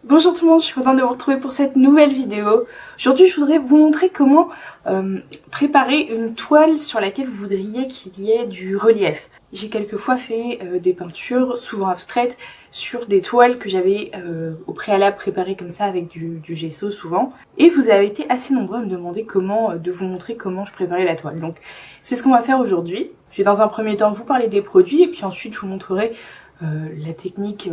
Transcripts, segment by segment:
Bonjour tout le monde, je suis contente de vous retrouver pour cette nouvelle vidéo. Aujourd'hui je voudrais vous montrer comment préparer une toile sur laquelle vous voudriez qu'il y ait du relief. J'ai quelquefois fait des peintures, souvent abstraites, sur des toiles que j'avais au préalable préparées comme ça avec du gesso souvent. Et vous avez été assez nombreux à me demander de vous montrer comment je préparais la toile. Donc c'est ce qu'on va faire aujourd'hui. Je vais dans un premier temps vous parler des produits et puis ensuite je vous montrerai la technique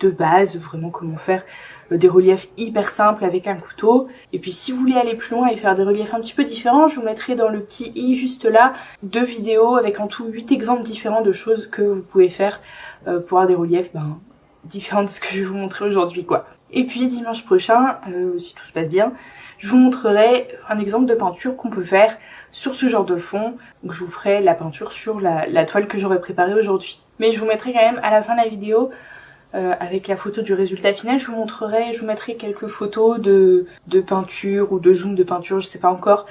de base, vraiment comment faire des reliefs hyper simples avec un couteau. Et puis si vous voulez aller plus loin et faire des reliefs un petit peu différents, je vous mettrai dans le petit i juste là 2 vidéos avec en tout 8 exemples différents de choses que vous pouvez faire pour avoir des reliefs différents de ce que je vais vous montrer aujourd'hui quoi. Et puis dimanche prochain, si tout se passe bien, je vous montrerai un exemple de peinture qu'on peut faire sur ce genre de fond. Donc je vous ferai la peinture sur la toile que j'aurais préparée aujourd'hui. Mais je vous mettrai quand même à la fin de la vidéo avec la photo du résultat final, je vous mettrai quelques photos de peinture ou de zoom de peinture, je sais pas encore,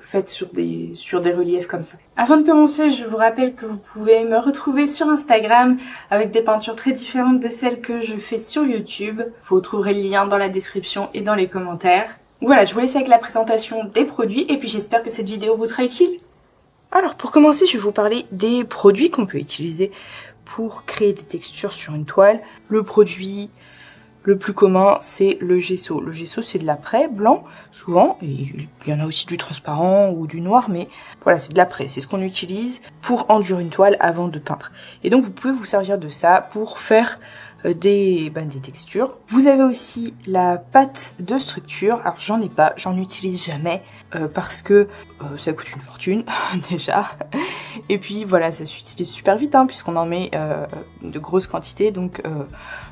faites sur des reliefs comme ça. Avant de commencer, je vous rappelle que vous pouvez me retrouver sur Instagram avec des peintures très différentes de celles que je fais sur YouTube. Vous retrouverez le lien dans la description et dans les commentaires. Voilà, je vous laisse avec la présentation des produits et puis j'espère que cette vidéo vous sera utile. Alors pour commencer, je vais vous parler des produits qu'on peut utiliser pour créer des textures sur une toile. Le produit le plus commun, c'est le gesso. Le gesso, c'est de l'apprêt blanc, souvent, et il y en a aussi du transparent ou du noir, mais voilà, c'est de l'apprêt. C'est ce qu'on utilise pour enduire une toile avant de peindre. Et donc, vous pouvez vous servir de ça pour faire des textures. Vous avez aussi la pâte de structure. Alors j'en ai pas, j'en utilise jamais parce que ça coûte une fortune déjà. Et puis voilà, ça s'utilise super vite puisqu'on en met de grosses quantités. Donc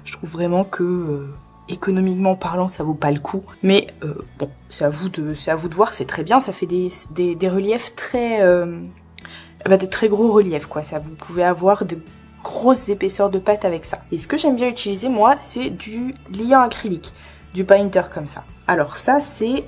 je trouve vraiment que économiquement parlant, ça vaut pas le coup. Mais bon, c'est à vous de voir. C'est très bien. Ça fait des reliefs très des très gros reliefs quoi. Ça, vous pouvez avoir de grosses épaisseurs de pâte avec ça. Et ce que j'aime bien utiliser moi, c'est du liant acrylique, du binder comme ça. Alors ça, c'est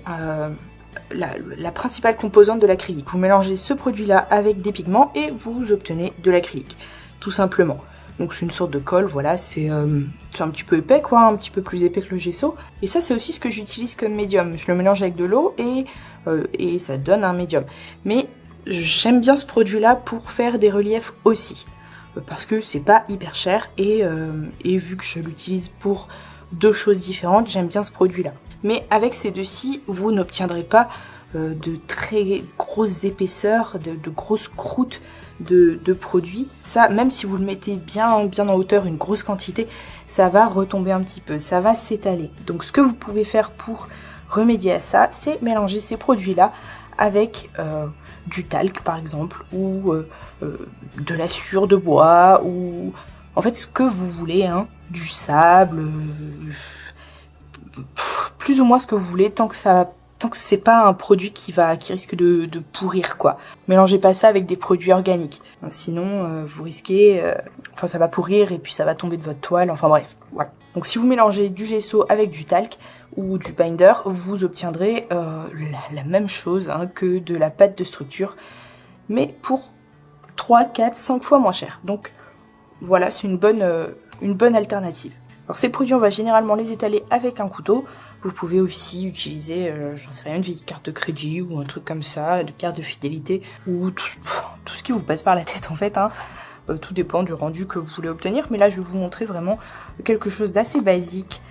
la principale composante de l'acrylique. Vous mélangez ce produit-là avec des pigments et vous obtenez de l'acrylique, tout simplement. Donc c'est une sorte de colle, voilà, c'est un petit peu épais quoi, un petit peu plus épais que le gesso. Et ça, c'est aussi ce que j'utilise comme médium. Je le mélange avec de l'eau et ça donne un médium. Mais j'aime bien ce produit-là pour faire des reliefs aussi. Parce que c'est pas hyper cher et vu que je l'utilise pour deux choses différentes, j'aime bien ce produit-là. Mais avec ces deux-ci, vous n'obtiendrez pas de très grosses épaisseurs, de grosses croûtes de produits. Ça, même si vous le mettez bien en hauteur, une grosse quantité, ça va retomber un petit peu, ça va s'étaler. Donc ce que vous pouvez faire pour remédier à ça, c'est mélanger ces produits-là avec du talc par exemple, ou de la sciure de bois, ou en fait ce que vous voulez, du sable, plus ou moins ce que vous voulez, tant que c'est pas un produit qui risque de pourrir quoi. Mélangez pas ça avec des produits organiques, sinon vous risquez, ça va pourrir et puis ça va tomber de votre toile, enfin bref, voilà. Donc si vous mélangez du gesso avec du talc ou du binder, vous obtiendrez la même chose que de la pâte de structure, mais pour 3, 4, 5 fois moins cher. Donc voilà, c'est une bonne alternative. Alors ces produits, on va généralement les étaler avec un couteau. Vous pouvez aussi utiliser, j'en sais rien, une vieille carte de crédit ou un truc comme ça, de carte de fidélité, ou tout ce qui vous passe par la tête en fait. Tout dépend du rendu que vous voulez obtenir, mais là je vais vous montrer vraiment quelque chose d'assez basique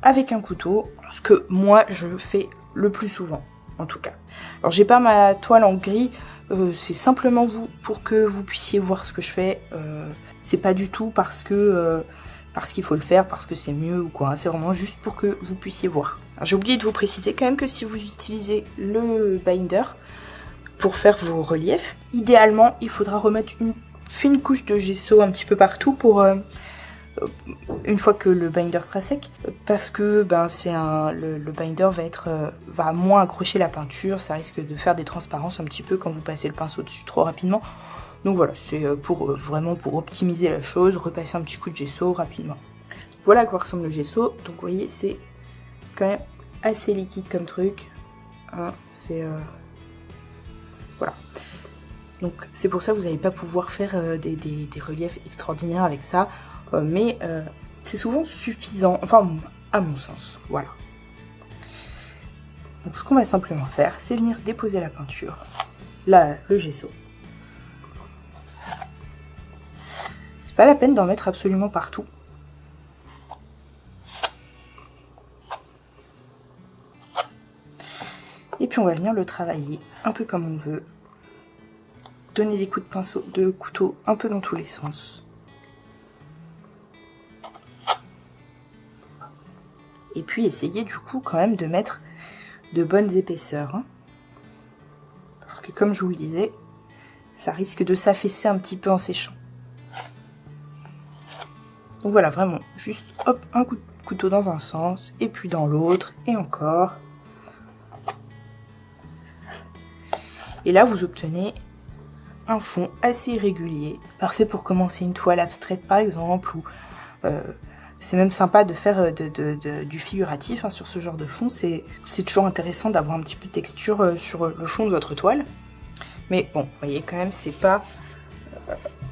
avec un couteau, ce que moi je fais le plus souvent en tout cas. Alors j'ai pas ma toile en gris, c'est simplement pour que vous puissiez voir ce que je fais, c'est pas du tout parce qu'il faut le faire, parce que c'est mieux ou quoi, c'est vraiment juste pour que vous puissiez voir. J'ai oublié de vous préciser quand même que si vous utilisez le binder pour faire vos reliefs, idéalement il faudra remettre une fine couche de gesso un petit peu partout pour une fois que le binder sera sec, parce que le binder va moins accrocher la peinture, ça risque de faire des transparences un petit peu quand vous passez le pinceau dessus trop rapidement. Donc voilà, c'est vraiment pour optimiser la chose, repasser un petit coup de gesso rapidement. Voilà à quoi ressemble le gesso, donc vous voyez c'est quand même assez liquide comme truc, voilà. Donc c'est pour ça que vous n'allez pas pouvoir faire des reliefs extraordinaires avec ça, mais c'est souvent suffisant. Enfin, à mon sens. Voilà. Donc ce qu'on va simplement faire, c'est venir déposer la peinture, là, le gesso. C'est pas la peine d'en mettre absolument partout. Et puis on va venir le travailler un peu comme on veut. Donner des coups de pinceau, de couteau un peu dans tous les sens. Et puis essayer du coup quand même de mettre de bonnes épaisseurs. Hein. Parce que comme je vous le disais, ça risque de s'affaisser un petit peu en séchant. Donc voilà, vraiment, juste hop, un coup de couteau dans un sens, et puis dans l'autre, et encore. Et là, vous obtenez un fond assez irrégulier, parfait pour commencer une toile abstraite par exemple, ou c'est même sympa de faire du figuratif hein, sur ce genre de fond. C'est toujours intéressant d'avoir un petit peu de texture sur le fond de votre toile. Mais bon, vous voyez quand même, c'est pas,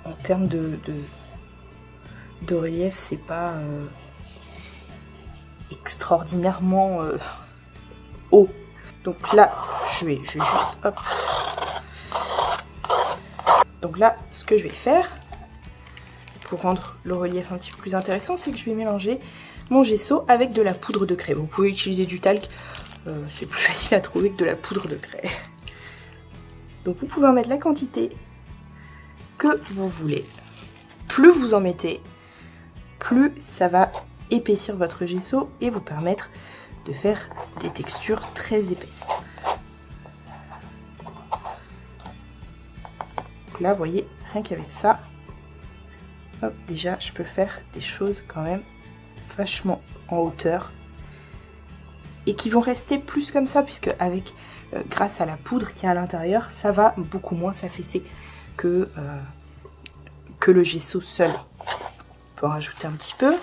en termes de relief, c'est pas extraordinairement haut. Donc là, je vais juste, hop. Donc là, ce que je vais faire, pour rendre le relief un petit peu plus intéressant, c'est que je vais mélanger mon gesso avec de la poudre de craie. Vous pouvez utiliser du talc, c'est plus facile à trouver que de la poudre de craie. Donc vous pouvez en mettre la quantité que vous voulez. Plus vous en mettez, plus ça va épaissir votre gesso et vous permettre de faire des textures très épaisses. Donc là, vous voyez, rien qu'avec ça, hop, déjà, je peux faire des choses quand même vachement en hauteur et qui vont rester plus comme ça, puisque avec, grâce à la poudre qui est à l'intérieur, ça va beaucoup moins s'affaisser que le gesso seul. On peut en rajouter un petit peu.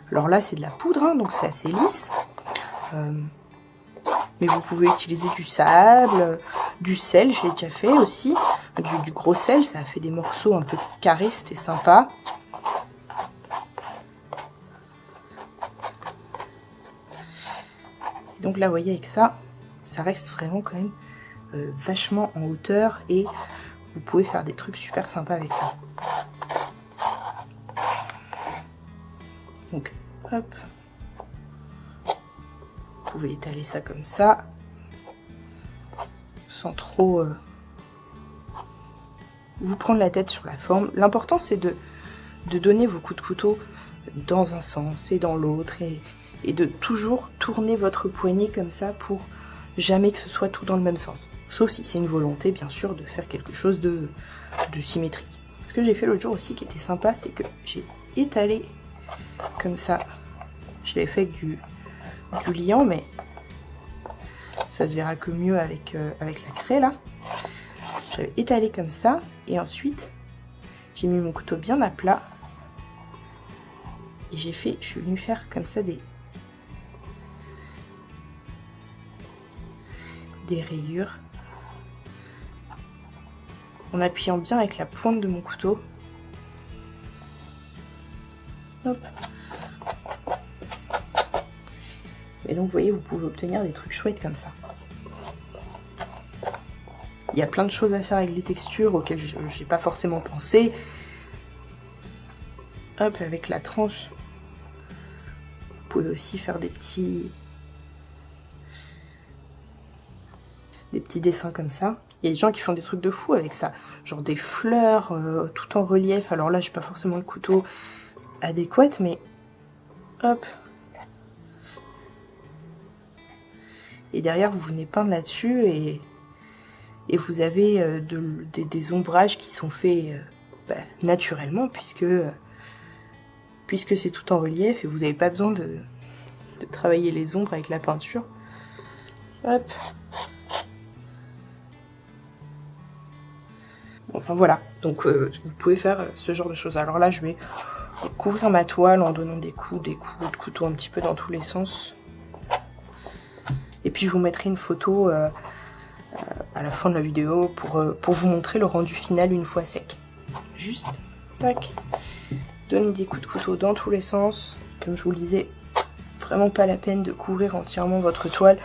Alors là, c'est de la poudre, hein, donc c'est assez lisse. Mais vous pouvez utiliser du sable, du sel, je l'ai déjà fait aussi. Du gros sel, ça fait des morceaux un peu carrés, c'était sympa. Donc là, vous voyez, avec ça, ça reste vraiment quand même vachement en hauteur et vous pouvez faire des trucs super sympas avec ça. Donc, hop. Vous pouvez étaler ça comme ça, sans trop vous prendre la tête sur la forme. L'important, c'est de donner vos coups de couteau dans un sens et dans l'autre, et de toujours tourner votre poignet comme ça pour jamais que ce soit tout dans le même sens. Sauf si c'est une volonté, bien sûr, de faire quelque chose de symétrique. Ce que j'ai fait l'autre jour aussi, qui était sympa, c'est que j'ai étalé comme ça. Je l'avais fait avec du liant, mais ça se verra que mieux avec la craie là. J'avais étalé comme ça et ensuite j'ai mis mon couteau bien à plat et je suis venue faire comme ça des rayures en appuyant bien avec la pointe de mon couteau. Hop. Et donc vous voyez, vous pouvez obtenir des trucs chouettes comme ça. Il y a plein de choses à faire avec les textures auxquelles je n'ai pas forcément pensé. Hop, avec la tranche, vous pouvez aussi faire des petits dessins comme ça. Il y a des gens qui font des trucs de fou avec ça, genre des fleurs tout en relief. Alors là, j'ai pas forcément le couteau adéquat, mais hop. Et derrière, vous venez peindre là-dessus et vous avez des ombrages qui sont faits naturellement, puisque c'est tout en relief et vous n'avez pas besoin de travailler les ombres avec la peinture. Hop. Enfin voilà, donc vous pouvez faire ce genre de choses. Alors là, je vais couvrir ma toile en donnant des coups de couteau un petit peu dans tous les sens. Et puis je vous mettrai une photo à la fin de la vidéo pour vous montrer le rendu final une fois sec. Juste, tac. donner des coups de couteau dans tous les sens. Comme je vous le disais, vraiment pas la peine de couvrir entièrement votre toile.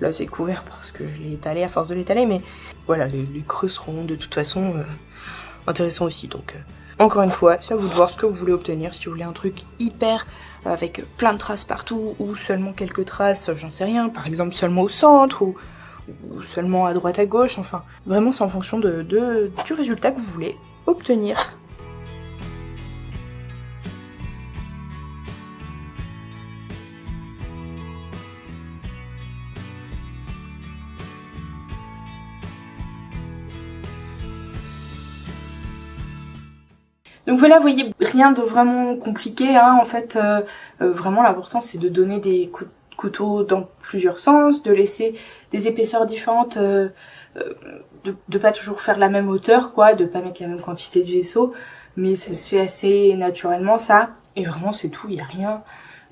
Là c'est couvert parce que je l'ai étalé à force de l'étaler, mais voilà, les creux seront de toute façon intéressants aussi. Donc encore une fois, c'est à vous de voir ce que vous voulez obtenir. Si vous voulez un truc hyper avec plein de traces partout, ou seulement quelques traces, j'en sais rien, par exemple seulement au centre, ou seulement à droite à gauche, enfin vraiment c'est en fonction du résultat que vous voulez obtenir. Donc voilà, vous voyez, rien de vraiment compliqué, hein. En fait, vraiment l'important c'est de donner des coups de couteau dans plusieurs sens, de laisser des épaisseurs différentes, de pas toujours faire la même hauteur, quoi, de pas mettre la même quantité de gesso, mais ça se fait assez naturellement ça, et vraiment c'est tout, il n'y a rien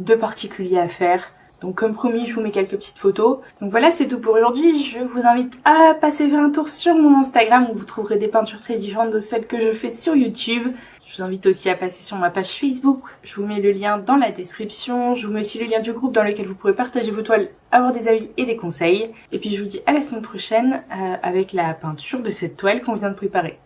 de particulier à faire. Donc comme promis, je vous mets quelques petites photos. Donc voilà, c'est tout pour aujourd'hui. Je vous invite à passer faire un tour sur mon Instagram où vous trouverez des peintures très différentes de celles que je fais sur YouTube. Je vous invite aussi à passer sur ma page Facebook. Je vous mets le lien dans la description. Je vous mets aussi le lien du groupe dans lequel vous pourrez partager vos toiles, avoir des avis et des conseils. Et puis je vous dis à la semaine prochaine avec la peinture de cette toile qu'on vient de préparer.